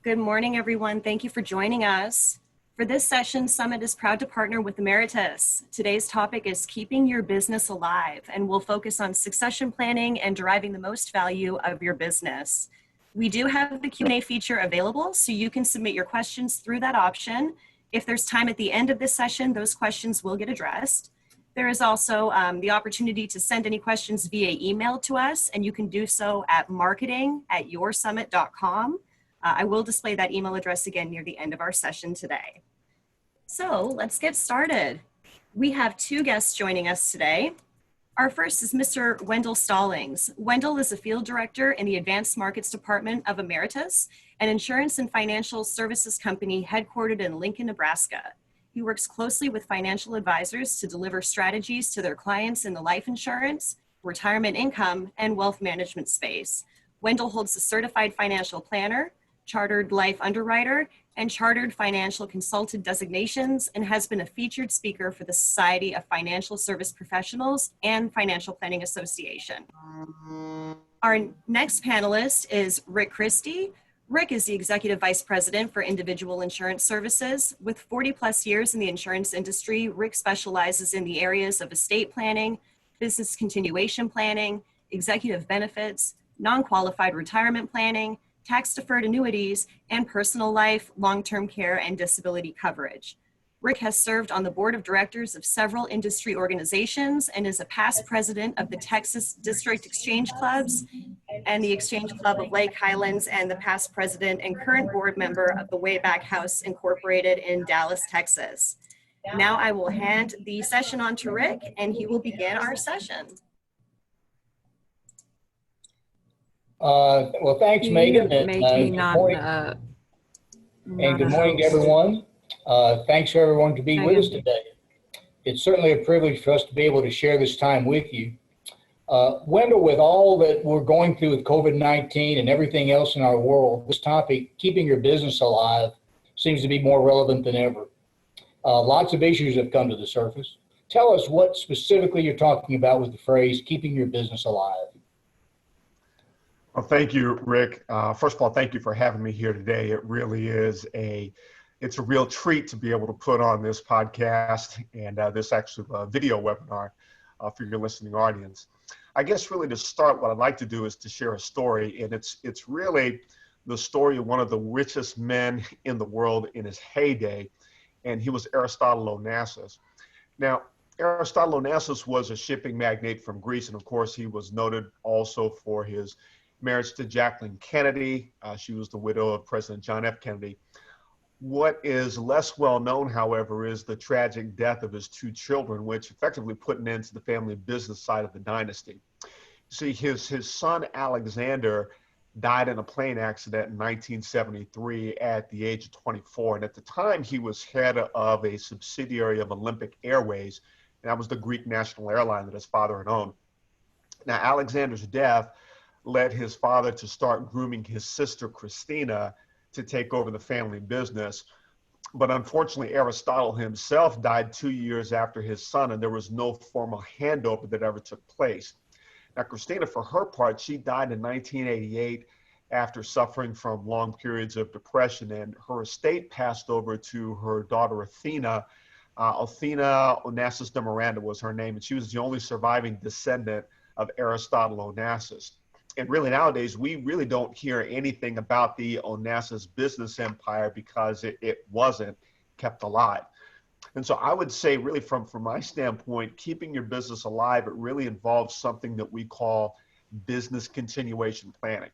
Good morning, everyone. Thank you for joining us. For this session, Summit is proud to partner with Ameritas. Today's topic is keeping your business alive, and we'll focus on succession planning and deriving the most value of your business. We do have the Q&A feature available, so you can submit your questions through that option. If there's time at the end of this session, those questions will get addressed. There is also the opportunity to send any questions via email to us, and you can do so at marketing@yoursummit.com. I will display that email address again near the end of our session today. So let's get started. We have two guests joining us today. Our first is Mr. Wendell Stallings. Wendell is a field director in the Advanced Markets Department of Ameritas, an insurance and financial services company headquartered in Lincoln, Nebraska. He works closely with financial advisors to deliver strategies to their clients in the life insurance, retirement income, and wealth management space. Wendell holds a certified financial planner, chartered life underwriter, and chartered financial consultant designations, and has been a featured speaker for the Society of Financial Service Professionals and Financial Planning Association. Our next panelist is Rick Christy. Rick is the Executive Vice President for Individual Insurance Services. With 40 plus years in the insurance industry, Rick specializes in the areas of estate planning, business continuation planning, executive benefits, non-qualified retirement planning, tax-deferred annuities, and personal life, long-term care, and disability coverage. Rick has served on the board of directors of several industry organizations and is a past president of the Texas District Exchange Clubs and the Exchange Club of Lake Highlands, and the past president and current board member of the Wayback House Incorporated in Dallas, Texas. Now I will hand the session on to Rick, and he will begin our session. Well, thanks, Megan. And good morning to everyone. Thanks, everyone, to be with us today. It's certainly a privilege for us to be able to share this time with you. Wendell, with all that we're going through with COVID-19 and everything else in our world, this topic, keeping your business alive, seems to be more relevant than ever. Lots of issues have come to the surface. Tell us what specifically you're talking about with the phrase, keeping your business alive. Well, thank you, Rick. First of all, thank you for having me here today. It really is it's a real treat to be able to put on this podcast and this actual video webinar for your listening audience. I guess really to start, what I'd like to do is to share a story, and it's really the story of one of the richest men in the world in his heyday, and he was Aristotle Onassis. Now, Aristotle Onassis was a shipping magnate from Greece, and of course he was noted also for his marriage to Jacqueline Kennedy. She was the widow of President John F. Kennedy. What is less well known, however, is the tragic death of his two children, which effectively put an end to the family business side of the dynasty. See, his son Alexander died in a plane accident in 1973 at the age of 24. And at the time, he was head of a subsidiary of Olympic Airways, and that was the Greek national airline that his father had owned. Now, Alexander's death led his father to start grooming his sister Christina to take over the family business. But unfortunately, Aristotle himself died 2 years after his son, and there was no formal handover that ever took place. Now, Christina, for her part, she died in 1988 after suffering from long periods of depression, and her estate passed over to her daughter Athena. Athena Onassis de Miranda was her name, and she was the only surviving descendant of Aristotle Onassis. And really nowadays, we really don't hear anything about the Onassis business empire because it wasn't kept alive. And so I would say really from my standpoint, keeping your business alive, it really involves something that we call business continuation planning.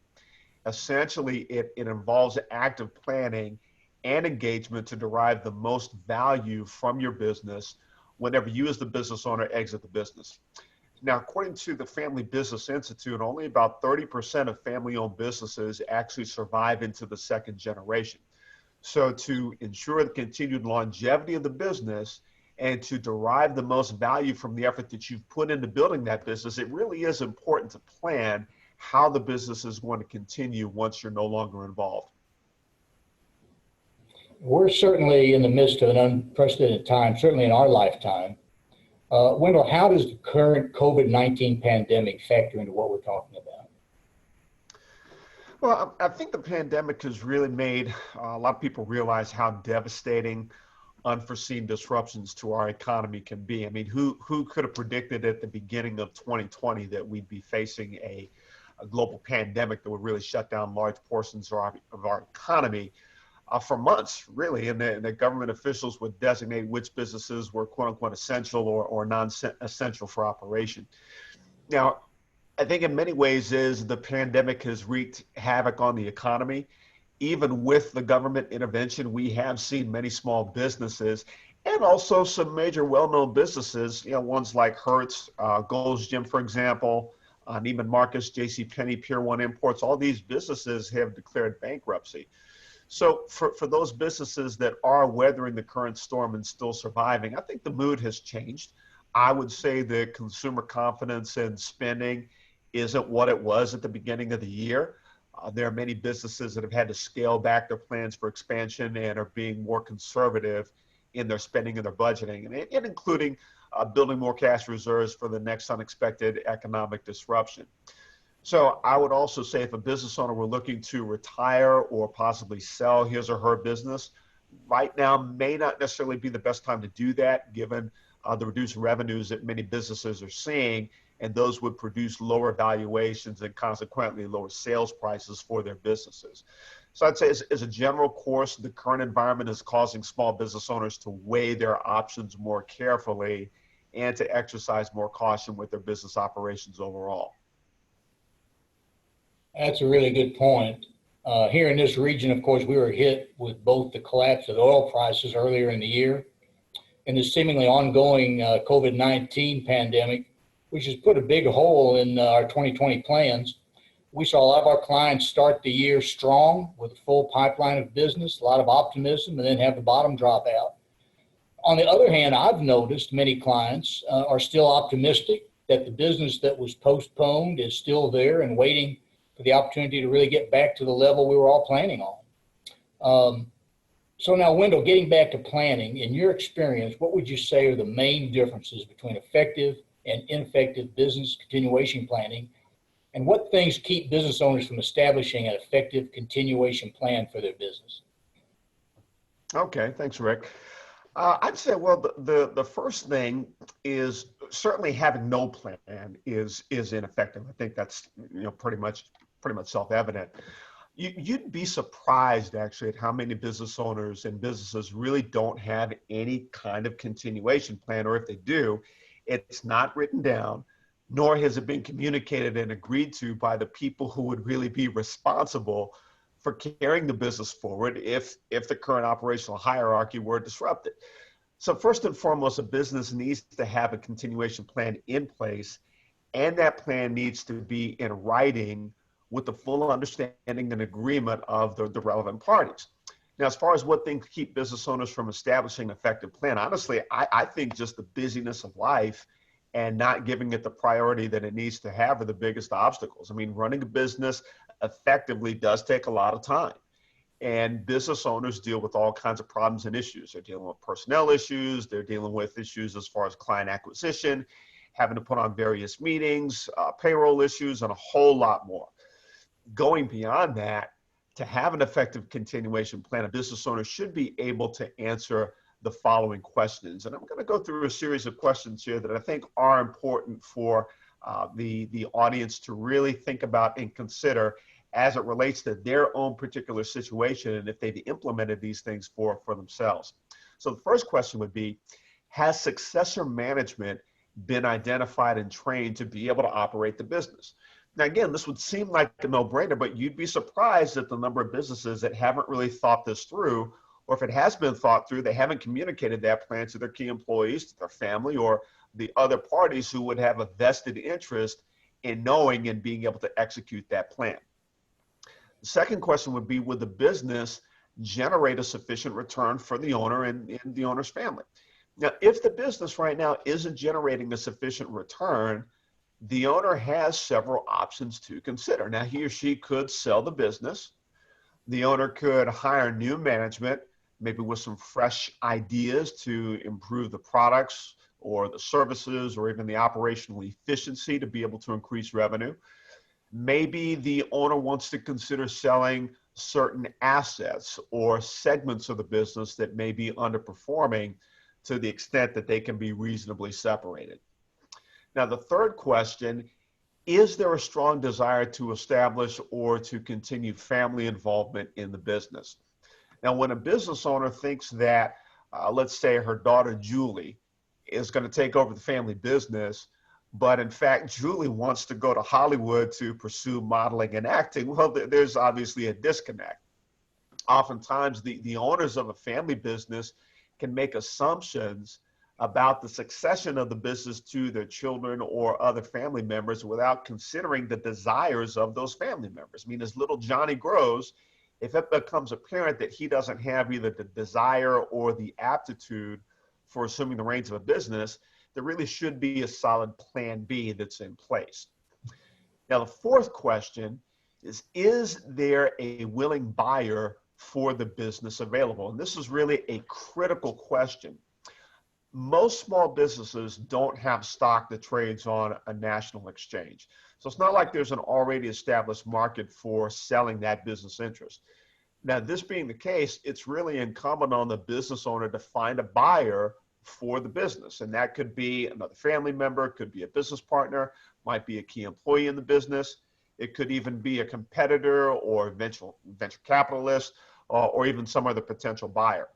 Essentially, it involves active planning and engagement to derive the most value from your business whenever you as the business owner exit the business. Now, according to the Family Business Institute, only about 30% of family-owned businesses actually survive into the second generation. So to ensure the continued longevity of the business and to derive the most value from the effort that you've put into building that business, it really is important to plan how the business is going to continue once you're no longer involved. We're certainly in the midst of an unprecedented time, certainly in our lifetime. Wendell, how does the current COVID-19 pandemic factor into what we're talking about? Well, I think the pandemic has really made a lot of people realize how devastating unforeseen disruptions to our economy can be. I mean, who could have predicted at the beginning of 2020 that we'd be facing a global pandemic that would really shut down large portions of our economy for months, really, and the government officials would designate which businesses were quote unquote essential or non-essential for operation. Now, I think in many ways is the pandemic has wreaked havoc on the economy. Even with the government intervention, we have seen many small businesses and also some major well-known businesses, ones like Hertz, Gold's Gym, for example, Neiman Marcus, JCPenney, Pier 1 Imports, all these businesses have declared bankruptcy. So for those businesses that are weathering the current storm and still surviving, I think the mood has changed. I would say that consumer confidence and spending isn't what it was at the beginning of the year. There are many businesses that have had to scale back their plans for expansion and are being more conservative in their spending and their budgeting, and including building more cash reserves for the next unexpected economic disruption. So I would also say if a business owner were looking to retire or possibly sell his or her business, right now may not necessarily be the best time to do that, given the reduced revenues that many businesses are seeing, and those would produce lower valuations and consequently lower sales prices for their businesses. So I'd say as a general course, the current environment is causing small business owners to weigh their options more carefully and to exercise more caution with their business operations overall. That's a really good point. Here in this region, of course, we were hit with both the collapse of oil prices earlier in the year and the seemingly ongoing COVID-19 pandemic, which has put a big hole in our 2020 plans. We saw a lot of our clients start the year strong with a full pipeline of business, a lot of optimism, and then have the bottom drop out. On the other hand, I've noticed many clients are still optimistic that the business that was postponed is still there and waiting for the opportunity to really get back to the level we were all planning on. So now, Wendell, getting back to planning, in your experience, what would you say are the main differences between effective and ineffective business continuation planning? And what things keep business owners from establishing an effective continuation plan for their business? Okay, thanks, Rick. I'd say, well, the first thing is certainly having no plan is ineffective. I think that's pretty much self-evident. You'd be surprised actually at how many business owners and businesses really don't have any kind of continuation plan, or if they do, it's not written down, nor has it been communicated and agreed to by the people who would really be responsible for carrying the business forward if the current operational hierarchy were disrupted. So first and foremost, a business needs to have a continuation plan in place, and that plan needs to be in writing with the full understanding and agreement of the relevant parties. Now, as far as what things keep business owners from establishing an effective plan, honestly, I think just the busyness of life and not giving it the priority that it needs to have are the biggest obstacles. I mean, running a business effectively does take a lot of time. And business owners deal with all kinds of problems and issues. They're dealing with personnel issues. They're dealing with issues as far as client acquisition, having to put on various meetings, payroll issues, and a whole lot more. Going beyond that, to have an effective continuation plan, a business owner should be able to answer the following questions. And I'm going to go through a series of questions here that I think are important for the audience to really think about and consider as it relates to their own particular situation and if they've implemented these things for themselves. So the first question would be, has successor management been identified and trained to be able to operate the business? Now, again, this would seem like a no-brainer, but you'd be surprised at the number of businesses that haven't really thought this through, or if it has been thought through, they haven't communicated that plan to their key employees, to their family, or the other parties who would have a vested interest in knowing and being able to execute that plan. The second question would be, would the business generate a sufficient return for the owner and the owner's family? Now, if the business right now isn't generating a sufficient return, the owner has several options to consider. Now, he or she could sell the business. The owner could hire new management, maybe with some fresh ideas to improve the products or the services or even the operational efficiency to be able to increase revenue. Maybe the owner wants to consider selling certain assets or segments of the business that may be underperforming to the extent that they can be reasonably separated. Now, the third question, is there a strong desire to establish or to continue family involvement in the business? Now, when a business owner thinks that, let's say her daughter Julie is going to take over the family business, but in fact, Julie wants to go to Hollywood to pursue modeling and acting, well, there's obviously a disconnect. Oftentimes, the owners of a family business can make assumptions about the succession of the business to their children or other family members without considering the desires of those family members. I mean, as little Johnny grows, if it becomes apparent that he doesn't have either the desire or the aptitude for assuming the reins of a business, there really should be a solid plan B that's in place. Now, the fourth question is there a willing buyer for the business available? And this is really a critical question. Most small businesses don't have stock that trades on a national exchange. So it's not like there's an already established market for selling that business interest. Now, this being the case, it's really incumbent on the business owner to find a buyer for the business. And that could be another family member, could be a business partner, might be a key employee in the business. It could even be a competitor or venture capitalist or even some other potential buyer.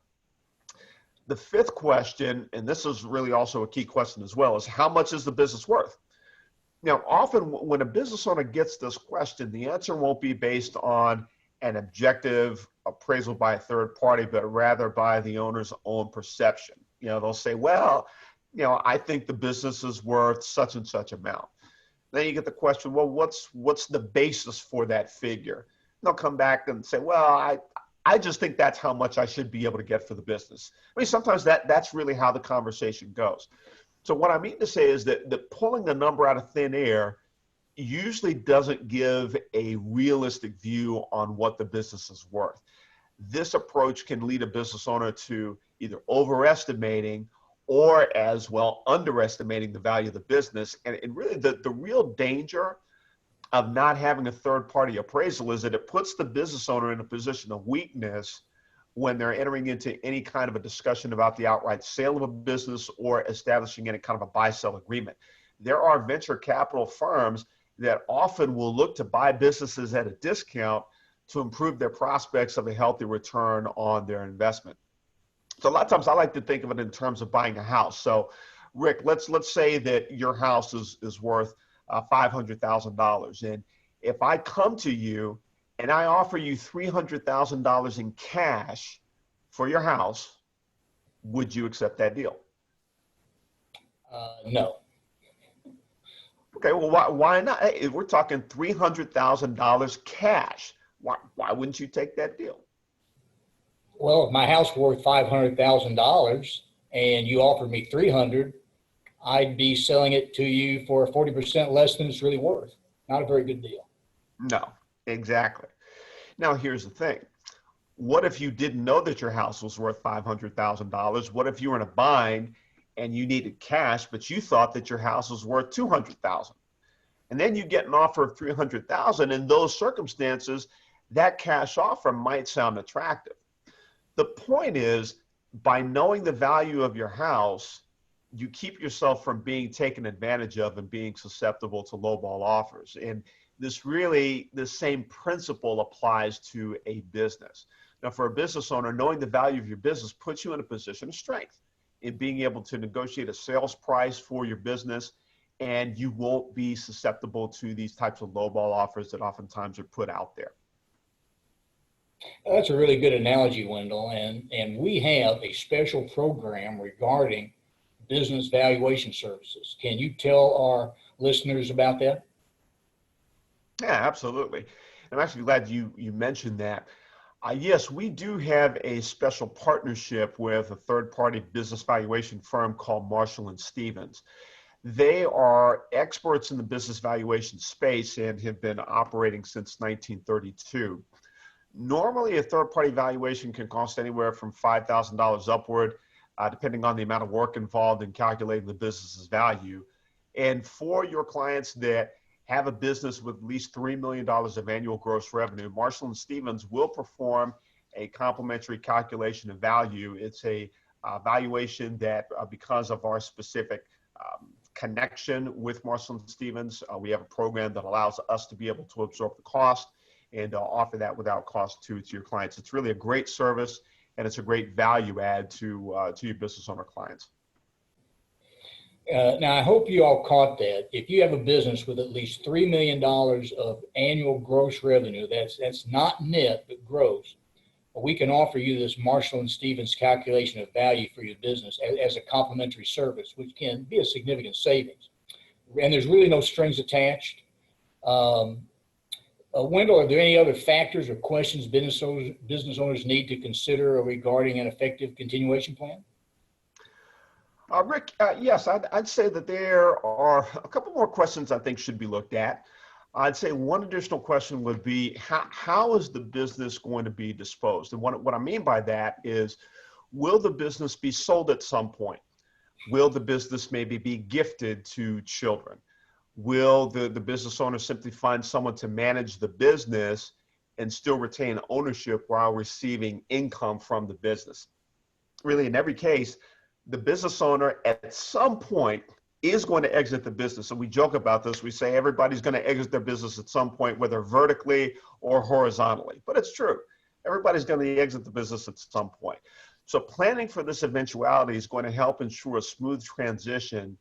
The fifth question, and this is really also a key question as well, is how much is the business worth? Now, often when a business owner gets this question, the answer won't be based on an objective appraisal by a third party, but rather by the owner's own perception. You know, they'll say, well, you know, I think the business is worth such and such amount. Then you get the question, well, what's the basis for that figure? And they'll come back and say, well, I just think that's how much I should be able to get for the business. I mean, sometimes that's really how the conversation goes. So what I mean to say is that pulling the number out of thin air usually doesn't give a realistic view on what the business is worth. This approach can lead a business owner to either overestimating or as well underestimating the value of the business. And really the real danger of not having a third-party appraisal is that it puts the business owner in a position of weakness when they're entering into any kind of a discussion about the outright sale of a business or establishing any kind of a buy-sell agreement. There are venture capital firms that often will look to buy businesses at a discount to improve their prospects of a healthy return on their investment. So a lot of times I like to think of it in terms of buying a house. So Rick, let's say that your house is worth $500,000. And if I come to you and I offer you $300,000 in cash for your house, would you accept that deal? No. Okay, well, why not? Hey, we're talking $300,000 cash. Why wouldn't you take that deal? Well, if my house were worth $500,000 and you offered me $300,000, I'd be selling it to you for 40% less than it's really worth. Not a very good deal. No, exactly. Now, here's the thing. What if you didn't know that your house was worth $500,000? What if you were in a bind and you needed cash, but you thought that your house was worth $200,000? And then you get an offer of $300,000. In those circumstances, that cash offer might sound attractive. The point is, by knowing the value of your house, you keep yourself from being taken advantage of and being susceptible to lowball offers. And the same principle applies to a business. Now, for a business owner, knowing the value of your business puts you in a position of strength in being able to negotiate a sales price for your business, and you won't be susceptible to these types of lowball offers that oftentimes are put out there. That's a really good analogy, Wendell. And we have a special program regarding business valuation services. Can you tell our listeners about that? Yeah, absolutely. I'm actually glad you mentioned that. Yes, we do have a special partnership with a third-party business valuation firm called Marshall & Stevens. They are experts in the business valuation space and have been operating since 1932. Normally, a third-party valuation can cost anywhere from $5,000 upward, depending on the amount of work involved in calculating the business's value. And for your clients that have a business with at least $3 million of annual gross revenue, Marshall and Stevens will perform a complimentary calculation of value. It's a valuation that because of our specific connection with Marshall and Stevens, we have a program that allows us to be able to absorb the cost and offer that without cost to your clients. It's really a great service, and it's a great value add to your business owner clients. Now, I hope you all caught that. If you have a business with at least $3 million of annual gross revenue, that's not net, but gross, we can offer you this Marshall and Stevens calculation of value for your business as a complimentary service, which can be a significant savings. And there's really no strings attached. Wendell, are there any other factors or questions business owners need to consider regarding an effective continuation plan? Rick, yes, I'd say that there are a couple more questions I think should be looked at. I'd say one additional question would be, how is the business going to be disposed? And what I mean by that is, will the business be sold at some point? Will the business maybe be gifted to children? Will the business owner simply find someone to manage the business and still retain ownership while receiving income from the business? Really, in every case, the business owner at some point is going to exit the business. And we joke about this. We say everybody's going to exit their business at some point, whether vertically or horizontally. But it's true. Everybody's going to exit the business at some point. So planning for this eventuality is going to help ensure a smooth transition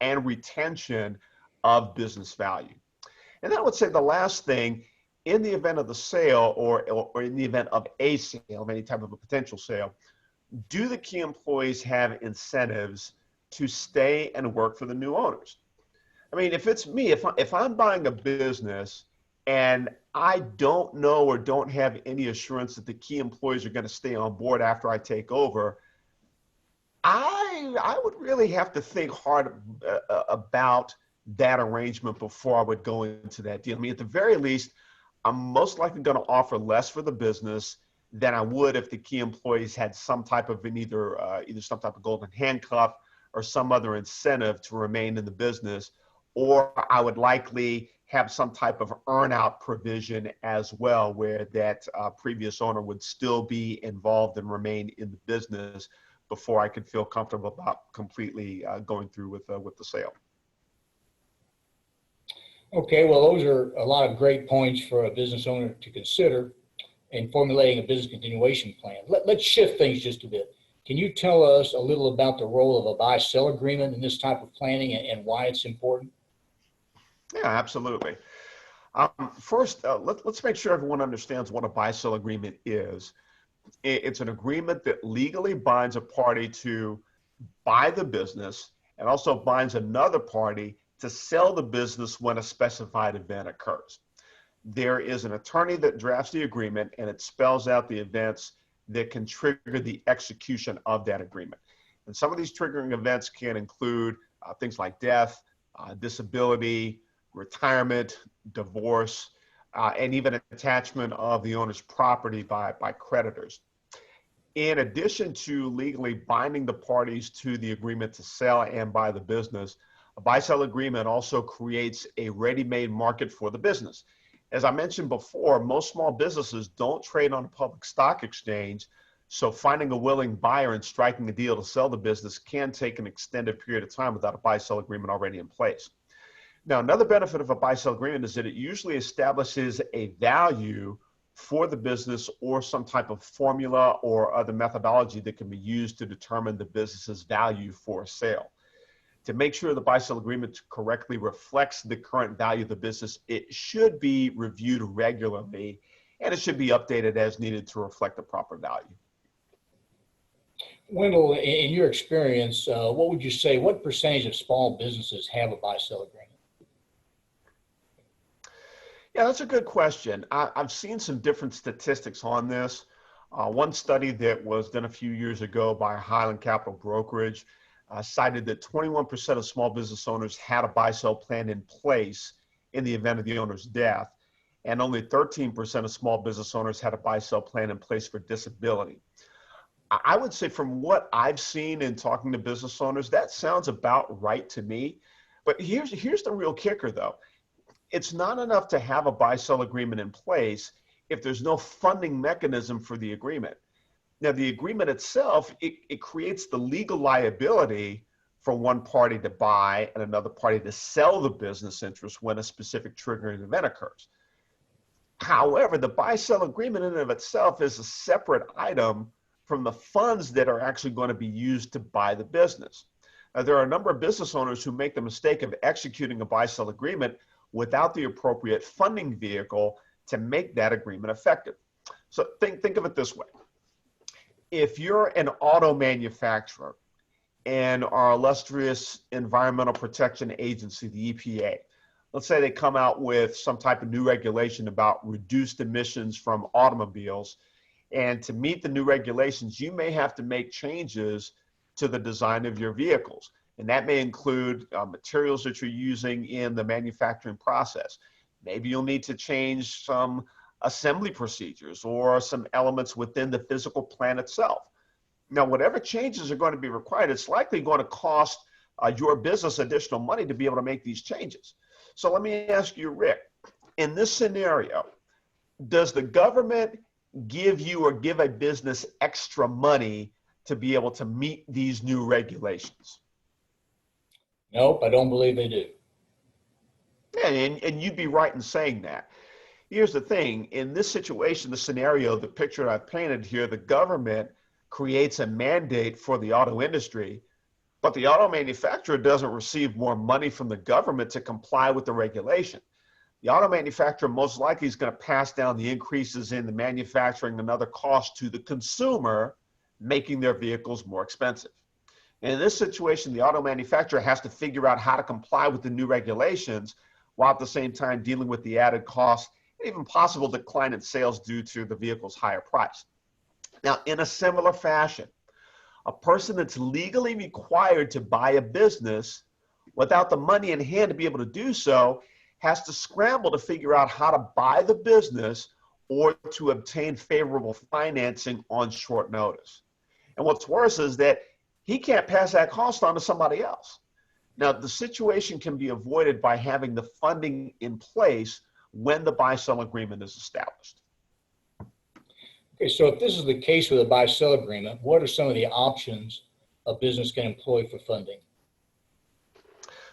and retention of business value. And then I would say the last thing, in the event of the sale or in the event of a sale, of any type of a potential sale, do the key employees have incentives to stay and work for the new owners? I mean, if it's me, if I'm buying a business and I don't know or don't have any assurance that the key employees are going to stay on board after I take over, I would really have to think hard about that arrangement before I would go into that deal. I mean, at the very least, I'm most likely going to offer less for the business than I would if the key employees had some type of either some type of golden handcuff or some other incentive to remain in the business, or I would likely have some type of earn-out provision as well, where that previous owner would still be involved and remain in the business before I could feel comfortable about completely going through with the sale. Okay, well, those are a lot of great points for a business owner to consider in formulating a business continuation plan. Let's shift things just a bit. Can you tell us a little about the role of a buy-sell agreement in this type of planning and why it's important? Yeah, absolutely. First, let's make sure everyone understands what a buy-sell agreement is. It's an agreement that legally binds a party to buy the business and also binds another party to sell the business when a specified event occurs. There is an attorney that drafts the agreement, and it spells out the events that can trigger the execution of that agreement. And some of these triggering events can include things like death, disability, retirement, divorce, and even attachment of the owner's property by creditors. In addition to legally binding the parties to the agreement to sell and buy the business, a buy-sell agreement also creates a ready-made market for the business. As I mentioned before, most small businesses don't trade on a public stock exchange, so finding a willing buyer and striking a deal to sell the business can take an extended period of time without a buy-sell agreement already in place. Now, another benefit of a buy-sell agreement is that it usually establishes a value for the business or some type of formula or other methodology that can be used to determine the business's value for a sale. To make sure the buy-sell agreement correctly reflects the current value of the business, it should be reviewed regularly, and it should be updated as needed to reflect the proper value. Wendell, in your experience, what would you say, what percentage of small businesses have a buy-sell agreement? Yeah, that's a good question. I've seen some different statistics on this. One study that was done a few years ago by Highland Capital Brokerage cited that 21% of small business owners had a buy-sell plan in place in the event of the owner's death, and only 13% of small business owners had a buy-sell plan in place for disability. I would say from what I've seen in talking to business owners, that sounds about right to me. But here's the real kicker, though. it's not enough to have a buy-sell agreement in place if there's no funding mechanism for the agreement. Now, the agreement itself, it creates the legal liability for one party to buy and another party to sell the business interest when a specific triggering event occurs. However, the buy-sell agreement in and of itself is a separate item from the funds that are actually going to be used to buy the business. Now, there are a number of business owners who make the mistake of executing a buy-sell agreement without the appropriate funding vehicle to make that agreement effective. So think of it this way. If you're an auto manufacturer and our illustrious Environmental Protection Agency, the EPA, let's say they come out with some type of new regulation about reduced emissions from automobiles, and to meet the new regulations, you may have to make changes to the design of your vehicles. And that may include materials that you're using in the manufacturing process. Maybe you'll need to change some assembly procedures or some elements within the physical plant itself. Now, whatever changes are going to be required, it's likely going to cost your business additional money to be able to make these changes. So let me ask you, Rick, in this scenario, does the government give you or give a business extra money to be able to meet these new regulations? Nope, I don't believe they do. Yeah, and you'd be right in saying that. Here's the thing. In this situation, the scenario, the picture I've painted here, the government creates a mandate for the auto industry, but the auto manufacturer doesn't receive more money from the government to comply with the regulation. The auto manufacturer most likely is going to pass down the increases in the manufacturing and other costs to the consumer, making their vehicles more expensive. And in this situation, the auto manufacturer has to figure out how to comply with the new regulations while at the same time dealing with the added costs and even possible decline in sales due to the vehicle's higher price. Now, in a similar fashion, a person that's legally required to buy a business without the money in hand to be able to do so has to scramble to figure out how to buy the business or to obtain favorable financing on short notice. And what's worse is that he can't pass that cost on to somebody else. Now, the situation can be avoided by having the funding in place when the buy-sell agreement is established. Okay, so if this is the case with a buy-sell agreement, what are some of the options a business can employ for funding?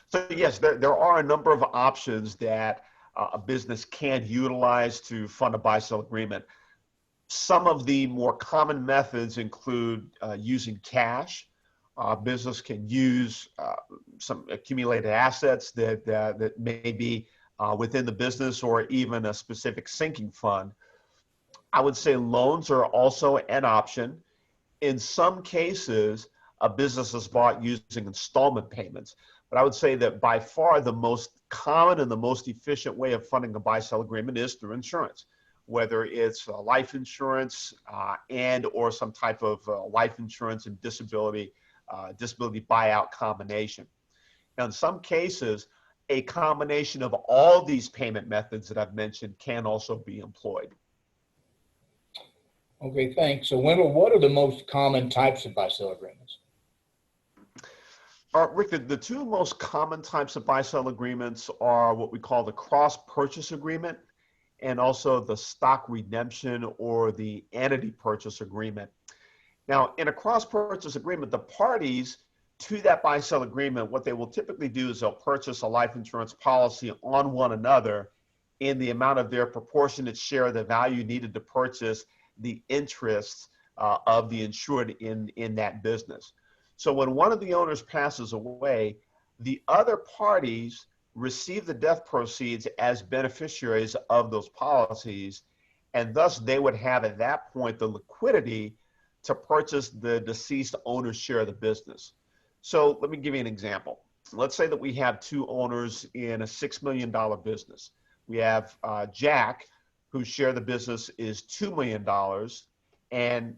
So yes, there are a number of options that a business can utilize to fund a buy-sell agreement. Some of the more common methods include using cash. Business can use some accumulated assets that may be within the business or even a specific sinking fund. I would say loans are also an option. In some cases, a business is bought using installment payments. But I would say that by far the most common and the most efficient way of funding a buy-sell agreement is through insurance, whether it's life insurance and or some type of life insurance and disability buyout combination. Now, in some cases, a combination of all these payment methods that I've mentioned can also be employed. Okay, thanks. So Wendell, what are the most common types of buy-sell agreements? Rick, the two most common types of buy-sell agreements are what we call the cross-purchase agreement and also the stock redemption or the entity purchase agreement. Now, in a cross-purchase agreement, the parties to that buy-sell agreement, what they will typically do is they'll purchase a life insurance policy on one another in the amount of their proportionate share of the value needed to purchase the interests of the insured in that business. So when one of the owners passes away, the other parties receive the death proceeds as beneficiaries of those policies, and thus they would have at that point the liquidity to purchase the deceased owner's share of the business. So let me give you an example. Let's say that we have two owners in a $6 million business. We have Jack, whose share of the business is $2 million, and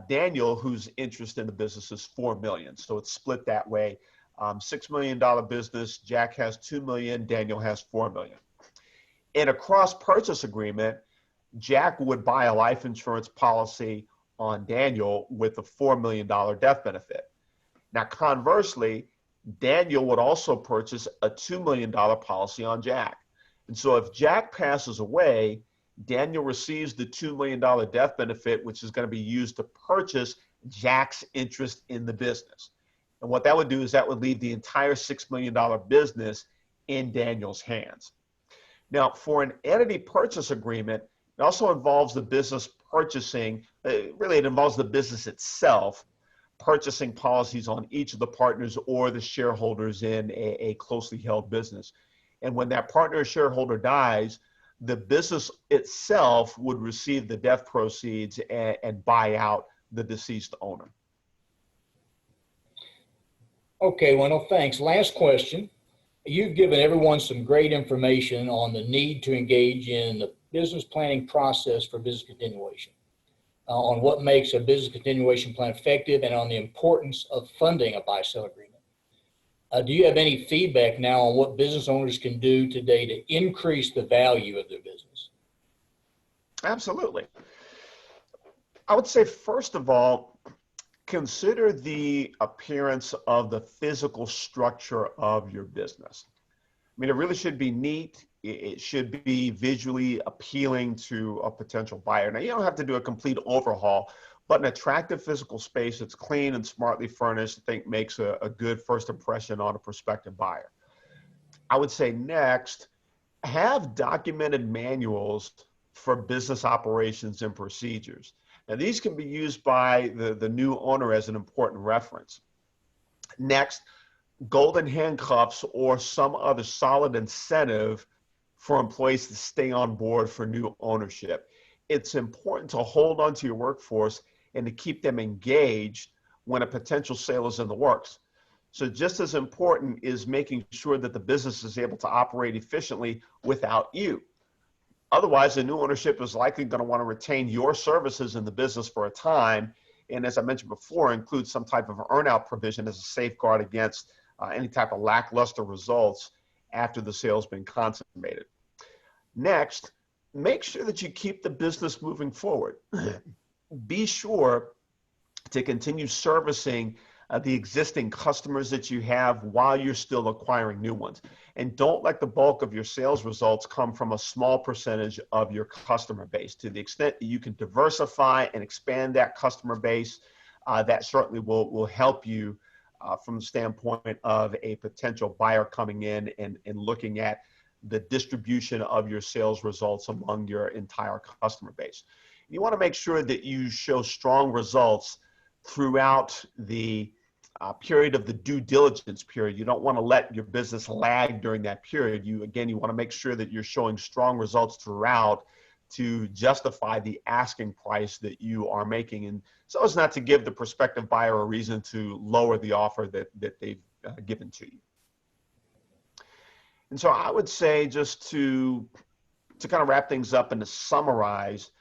Daniel, whose interest in the business is $4 million. So it's split that way. $6 million business, Jack has $2 million, Daniel has $4 million. In a cross-purchase agreement, Jack would buy a life insurance policy on Daniel with a $4 million death benefit. Now, conversely, Daniel would also purchase a $2 million policy on Jack. And so if Jack passes away, Daniel receives the $2 million death benefit, which is going to be used to purchase Jack's interest in the business. And what that would do is that would leave the entire $6 million business in Daniel's hands. Now, for an entity purchase agreement, it also involves the business purchasing, really it involves the business itself, purchasing policies on each of the partners or the shareholders in a closely held business. And when that partner or shareholder dies, the business itself would receive the death proceeds and buy out the deceased owner. Okay, Wendell, thanks. Last question. You've given everyone some great information on the need to engage in the business planning process for business continuation, on what makes a business continuation plan effective, and on the importance of funding a buy-sell agreement. Do you have any feedback now on what business owners can do today to increase the value of their business? Absolutely. I would say, first of all, consider the appearance of the physical structure of your business. I mean, it really should be neat. It should be visually appealing to a potential buyer. Now, you don't have to do a complete overhaul, but an attractive physical space that's clean and smartly furnished, I think, makes a good first impression on a prospective buyer. I would say next, have documented manuals for business operations and procedures. Now, these can be used by the new owner as an important reference. Next, golden handcuffs or some other solid incentive for employees to stay on board for new ownership. It's important to hold on to your workforce and to keep them engaged when a potential sale is in the works. So just as important is making sure that the business is able to operate efficiently without you. Otherwise, the new ownership is likely going to want to retain your services in the business for a time. And as I mentioned before, include some type of earn-out provision as a safeguard against any type of lackluster results after the sale's been consummated. Next, make sure that you keep the business moving forward. Be sure to continue servicing the existing customers that you have while you're still acquiring new ones. And don't let the bulk of your sales results come from a small percentage of your customer base. To the extent that you can diversify and expand that customer base, that certainly will help you from the standpoint of a potential buyer coming in and looking at the distribution of your sales results among your entire customer base. You want to make sure that you show strong results throughout the period of the due diligence period. You don't want to let your business lag during that period. You want to make sure that you're showing strong results throughout to justify the asking price that you are making, and so as not to give the prospective buyer a reason to lower the offer that they've given to you. And so I would say, just to kind of wrap things up and to summarize,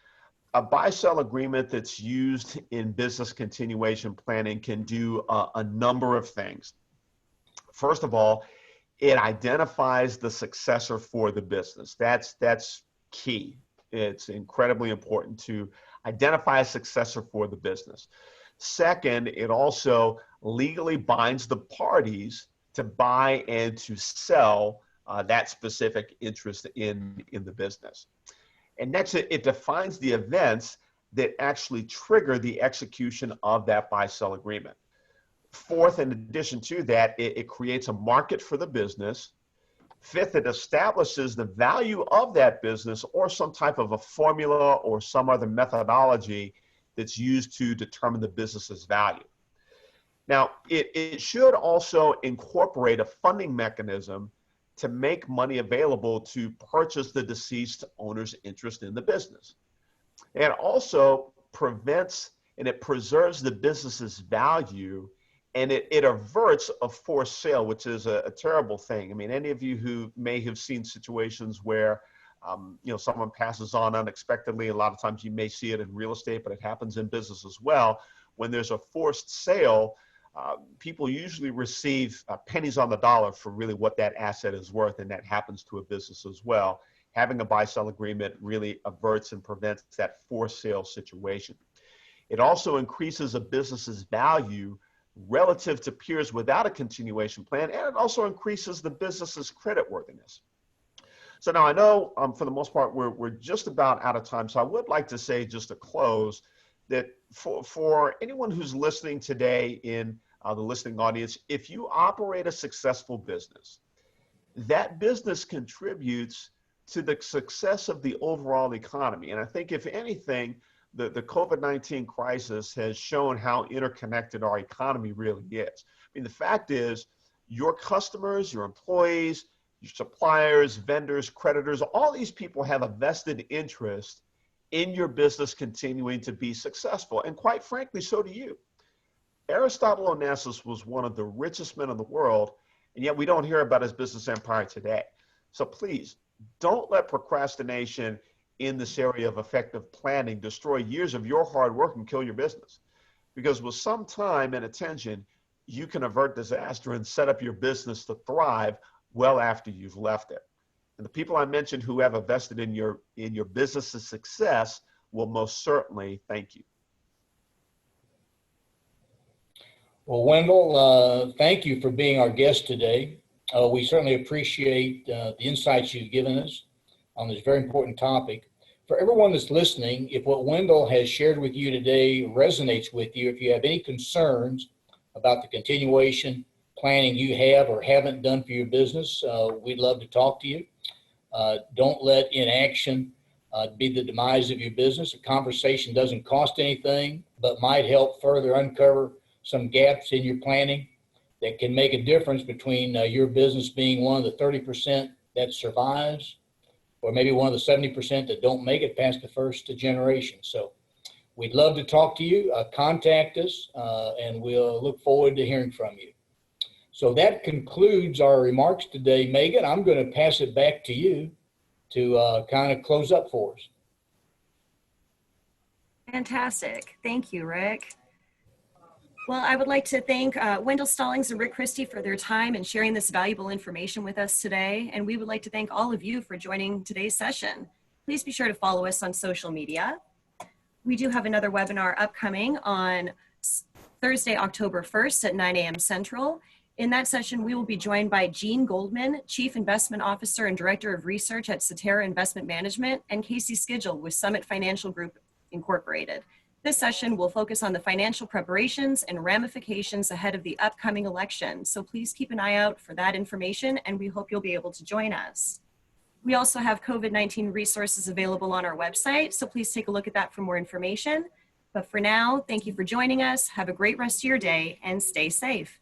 a buy-sell agreement that's used in business continuation planning can do a number of things. First of all, it identifies the successor for the business. That's key. It's incredibly important to identify a successor for the business. Second, it also legally binds the parties to buy and to sell that specific interest in the business. And next, it defines the events that actually trigger the execution of that buy-sell agreement. Fourth, in addition to that, it creates a market for the business. Fifth, it establishes the value of that business or some type of a formula or some other methodology that's used to determine the business's value. Now, it should also incorporate a funding mechanism to make money available to purchase the deceased owner's interest in the business. And also prevents and it preserves the business's value, and it averts a forced sale, which is a terrible thing. I mean, any of you who may have seen situations where someone passes on unexpectedly, a lot of times you may see it in real estate, but it happens in business as well. When there's a forced sale, people usually receive pennies on the dollar for really what that asset is worth, and that happens to a business as well. Having a buy-sell agreement really averts and prevents that forced sale situation. It also increases a business's value relative to peers without a continuation plan, and it also increases the business's creditworthiness. So now I know for the most part, we're just about out of time. So I would like to say just to close that for anyone who's listening today in the listening audience, if you operate a successful business, that business contributes to the success of the overall economy. And I think if anything, the COVID-19 crisis has shown how interconnected our economy really is. I mean, the fact is your customers, your employees, your suppliers, vendors, creditors, all these people have a vested interest in your business continuing to be successful. And quite frankly, so do you. Aristotle Onassis was one of the richest men in the world, and yet we don't hear about his business empire today. So please, don't let procrastination in this area of effective planning destroy years of your hard work and kill your business. Because with some time and attention, you can avert disaster and set up your business to thrive well after you've left it. And the people I mentioned who have invested in your business's success will most certainly thank you. Well, Wendell, thank you for being our guest today. We certainly appreciate the insights you've given us on this very important topic. For everyone that's listening, if what Wendell has shared with you today resonates with you, if you have any concerns about the continuation planning you have or haven't done for your business, we'd love to talk to you. Don't let inaction be the demise of your business. A conversation doesn't cost anything, but might help further uncover some gaps in your planning that can make a difference between your business being one of the 30% that survives, or maybe one of the 70% that don't make it past the first generation. So we'd love to talk to you. Contact us, and we'll look forward to hearing from you. So that concludes our remarks today. Megan, I'm going to pass it back to you to kind of close up for us. Fantastic. Thank you, Rick. Well, I would like to thank Wendell Stallings and Rick Christy for their time and sharing this valuable information with us today. And we would like to thank all of you for joining today's session. Please be sure to follow us on social media. We do have another webinar upcoming on Thursday, October 1st at 9 a.m. Central. In that session, we will be joined by Jean Goldman, Chief Investment Officer and Director of Research at Cetera Investment Management, and Casey Skidgel with Summit Financial Group Incorporated. This session will focus on the financial preparations and ramifications ahead of the upcoming election. So please keep an eye out for that information, and we hope you'll be able to join us. We also have COVID-19 resources available on our website, so please take a look at that for more information. But for now, thank you for joining us. Have a great rest of your day and stay safe.